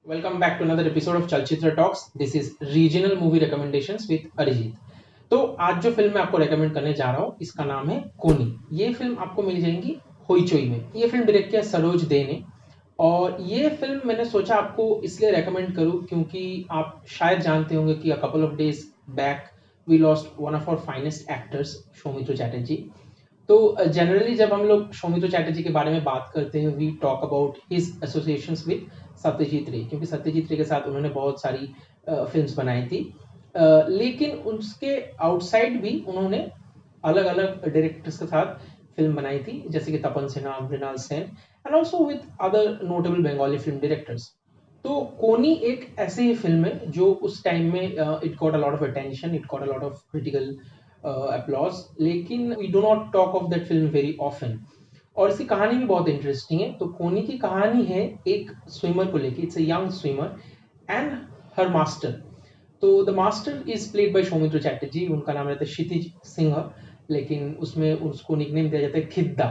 Welcome back to another episode of Chalchitra Talks. This is regional movie recommendations with Arijit. तो आज जो film मैं आपको रेकमेंड करने जा रहा हूँ इसका नाम है कोनी. ये फिल्म आपको मिल जाएगी होइचोई में. ये फिल्म डायरेक्ट किया सरोज दे ने और ये फिल्म मैंने सोचा आपको इसलिए रेकमेंड करूँ क्योंकि आप शायद जानते होंगे कि a couple of days back we lost one of our finest actors Soumitra Chatterjee. तो जनरली जब हम लोग सौमित्र चैटर्जी के बारे में बात करते हैं we talk about his associations with Satyajit Ray, क्योंकि सत्यजीत रे के साथ उन्होंने बहुत सारी फिल्म्स बनाई थी. लेकिन उसके आउटसाइड भी उन्होंने अलग अलग डायरेक्टर्स के साथ फिल्म बनाई थी, जैसे कि Tapan Sinha, Mrinal Sen and also with other notable Bengali film directors. तो कोनी एक ऐसी ही फिल्म है जो उस टाइम में it got a lot of attention, it got a lot of critical applause, लेकिन we do not talk of that film very often. और इसकी कहानी भी बहुत इंटरेस्टिंग है. तो कोनी की कहानी है एक स्विमर को लेके. It's a young swimmer and her master. तो the master is played by Soumitra Chatterjee. उनका नाम रहता है क्षितिज सिंह, लेकिन उसमें उसको निकनेम दिया जाता है खिद्दा,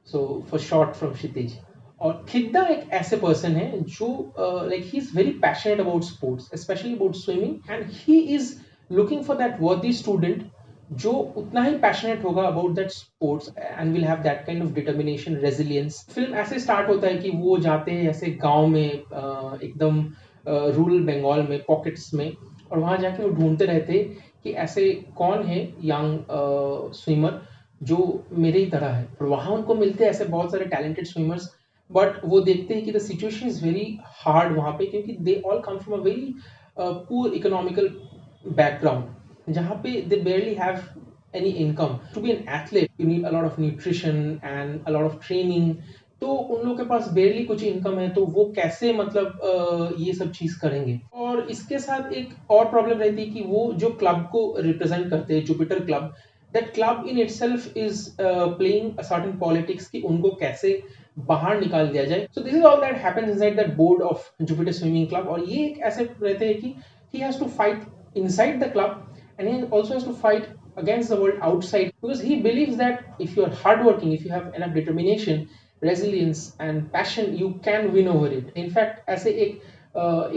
सो फॉर शॉर्ट फ्रॉम क्षितिज. और खिद्दा एक ऐसे पर्सन है जो like he is very passionate about sports, specially about swimming, and he is looking for that वर्दी स्टूडेंट जो उतना ही पैशनेट होगा about that sports and will have that kind of determination, resilience. Film ऐसे start होता है कि वो जाते हैं ऐसे गांव में, एकदम रूरल बंगाल में, पॉकेट्स में, और वहां जाके वो ढूंढते रहते कि ऐसे कौन है यंग स्विमर जो मेरे ही तरह है. और वहां उनको मिलते हैं ऐसे बहुत सारे टैलेंटेड स्विमर्स, बट वो देखते हैं कि the situation is very hard वहां पे, क्योंकि they all come from a very poor economical background जहाँ पे दे barely have any income. To be an athlete you need a lot of nutrition and a lot of training. तो उन लोगों के पास barely कुछ इनकम है, तो वो कैसे मतलब ये सब चीज करेंगे. और इसके साथ एक और प्रॉब्लम रहती है कि वो जो क्लब को रिप्रेजेंट करते हैं, Jupiter club, that club in itself is playing a certain politics कि उनको कैसे बाहर निकाल दिया जाए. So this is all that happens inside that board of Jupiter swimming club. और ये एक ऐसे रहते हैं कि he has to fight inside the club and he also has to fight against the world outside, because he believes that if you are hardworking, if you have enough determination, resilience and passion, you can win over it. In fact ऐसे एक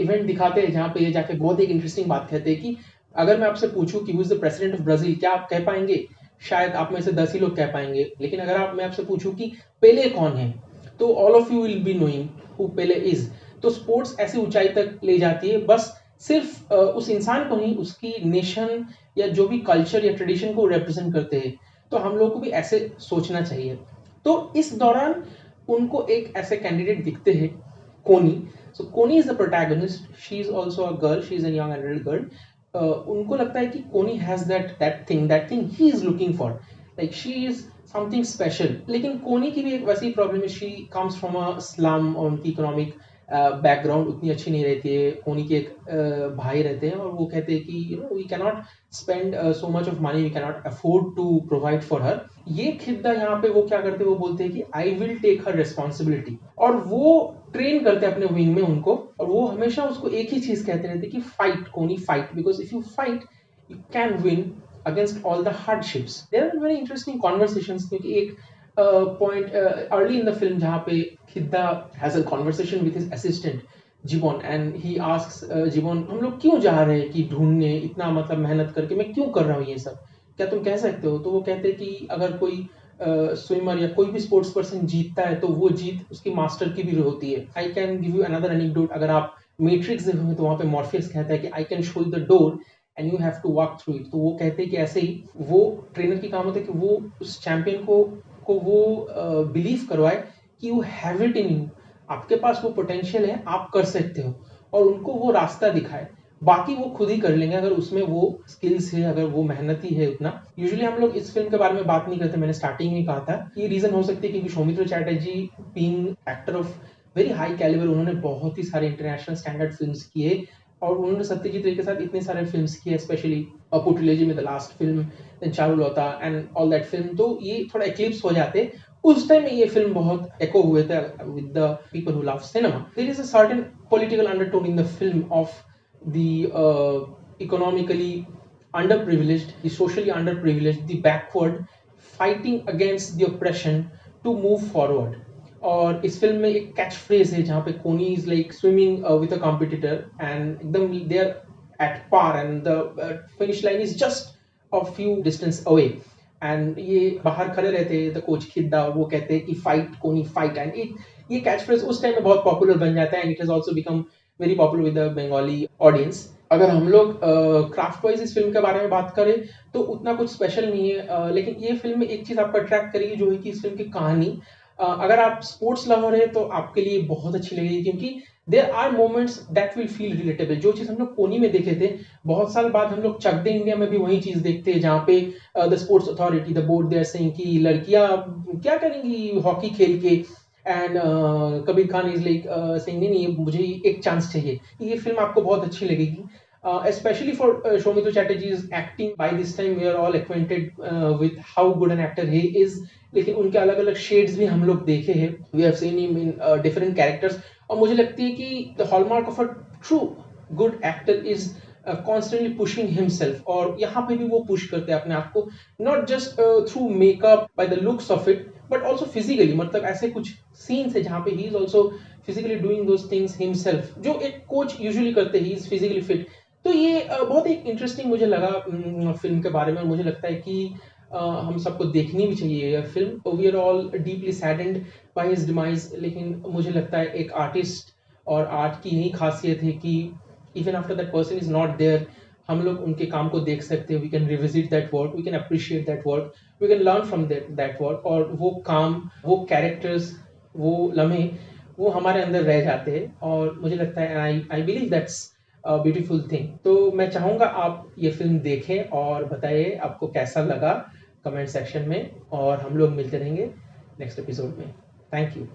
event दिखाते हैं जहाँ पे ये जाके बहुत एक इंटरेस्टिंग बात कहते हैं कि अगर मैं आपसे पूछूं कि who is the president of Brazil, क्या आप कह पाएंगे? शायद आप में से 10 ही लोग कह पाएंगे. लेकिन अगर मैं आपसे पूछूं कि पेले कौन है, तो all of you will be knowing who Pele is. तो स्पोर्ट्स ऐसी ऊंचाई तक ले जाती है बस सिर्फ उस इंसान को नहीं, उसकी नेशन या जो भी कल्चर या ट्रेडिशन को रिप्रेजेंट करते हैं. तो हम लोग को भी ऐसे सोचना चाहिए. तो इस दौरान उनको एक ऐसे कैंडिडेट दिखते हैं, कोनी. सो कोनी is the protagonist. She is also a girl, she is a young adult girl. उनको लगता है कि कोनी has that thing he is looking for, like she is something special. लेकिन कोनी की भी एक वैसी प्रॉब्लम है, she comes from a slum और उनकी इकोनॉमिक बैकग्राउंड उतनी अच्छी नहीं रहती है. कोनी के एक भाई रहते हैं और वो कहते हैं कि you know we can not spend so much of money, we can not afford to provide for her. ये खिद्दा यहाँ पे वो क्या करते हैं, वो बोलते हैं कि I will take her responsibility. और वो ट्रेन करते हैं अपने विंग में उनको, और वो हमेशा उसको एक ही चीज कहते रहते कि फाइट कोनी, fight, because if you fight you can win against all the hardships. There are very interesting conversations, क्योंकि एक point early in the film जहाँ पे खिद्दा has a conversation with his assistant जीवन, and he asks जीवन, हम लोग क्यों जा रहे हैं कि ढूंढने, इतना मतलब मेहनत करके मैं क्यों कर रहा हूँ ये सब, क्या तुम कह सकते हो? तो वो कहते हैं कि अगर कोई स्विमर या कोई भी स्पोर्ट्स पर्सन जीतता है तो वो जीत उसकी मास्टर की भी होती है. I can give you another anecdote. अगर आप मैट्रिक्स देखोगे तो वहाँ पे मॉर्फियस कहता है कि I can show you the door and you have to walk through it. तो वो कहते हैं कि ऐसे ही वो ट्रेनर की काम होता है कि वो उस चैंपियन को वो बिलीव करवाए कि you have it in you, आपके पास वो पोटेंशियल है, आप कर सकते हो, और उनको वो रास्ता दिखाए. बाकी वो खुद ही कर लेंगे अगर उसमें वो स्किल्स है, अगर वो मेहनती है उतना. यूजुअली हम लोग इस फिल्म के बारे में बात नहीं करते, मैंने स्टार्टिंग में कहा था. ये रीजन हो सकती है क्योंकि Soumitra Chatterjee being actor of very high calibre, उन्होंने बहुत ही सारे इंटरनेशनल स्टैंडर्ड फिल्म्स किए, और उन्होंने सत्यजीत रे के साथ इतने सारे फिल्म्स किए, स्पेशली अपू ट्रिलॉजी में the last film, then Charulata and all that film. तो ये थोड़ा एक्लिप्स हो जाते. उस टाइम में ये फिल्म बहुत एको हुए थे with the people who love cinema. There is a certain political undertone in the film of the economically underprivileged, the socially underprivileged, the backward, fighting against the oppression to move forward. और इस film में एक catch phrase है जहाँ पे Koni is like swimming with a competitor and एकदम they are at par and the finish line is just a few distance away and ये बाहर खड़े रहते हैं द कोच खिद्दा, वो कहते हैं कि फाइट कोनी फाइट एंड इट, ये कैच फ्रेज उस टाइम में बहुत पॉपुलर बन जाता है and it has also become very popular with the Bengali audience. अगर हम लोग क्राफ्ट वाइज इस फिल्म के बारे में बात करें तो उतना कुछ स्पेशल नहीं है, लेकिन ये फिल्म में एक चीज आपको अट्रैक्ट करेगी जो है कि इस फिल्म की कहानी। अगर आप स्पोर्ट्स लवर है तो आपके लिए बहुत अच्छी लगेगी क्योंकि there are moments that will feel relatable. जो चीज हम लोग कोनी में देखे थे, बहुत साल बाद हम लोग चक दे इंडिया में भी वही चीज देखते हैं जहाँ पे the sports authority the board they are saying कि लड़कियां क्या करेंगी हॉकी खेल के and Kabir Khan is like saying नहीं नहीं मुझे एक चांस चाहिए। ये फिल्म आपको बहुत अच्छी लगेगी, especially for Shomito Chatterjee's acting. By this time we are all acquainted with how good an actor he is, लेकिन उनके अलग अलग शेड्स भी हम लोग देखे हैं, we have seen him in different characters. और मुझे लगती है कि the hallmark of a true good actor is constantly pushing himself, और यहाँ पे भी वो पुश करते हैं अपने आप को, not just through makeup by the looks of it but also physically. मतलब ऐसे कुछ सीन्स है जहाँ पे he is also physically doing those things himself जो एक कोच यूजुअली करते हैं, ही इज फिजिकली फिट। तो ये बहुत ही इंटरेस्टिंग मुझे लगा फिल्म के बारे में, और मुझे लगता है कि हम सबको देखनी भी चाहिए यह फिल्म। We are all deeply saddened by his demise, लेकिन मुझे लगता है एक आर्टिस्ट और आर्ट की यही खासियत है कि even after that person is not there, हम लोग उनके काम को देख सकते हैं, we can revisit that work, we can appreciate that work, we can learn from that work, और वो काम, वो कैरेक्टर्स, वो लम्हे, वो हमारे अंदर रह जाते हैं। और मुझे लगता है I believe that's beautiful thing. तो मैं चाहूँगा आप ये फिल्म देखें और बताइए आपको कैसा लगा कमेंट सेक्शन में, और हम लोग मिलते रहेंगे नेक्स्ट एपिसोड में। Thank you.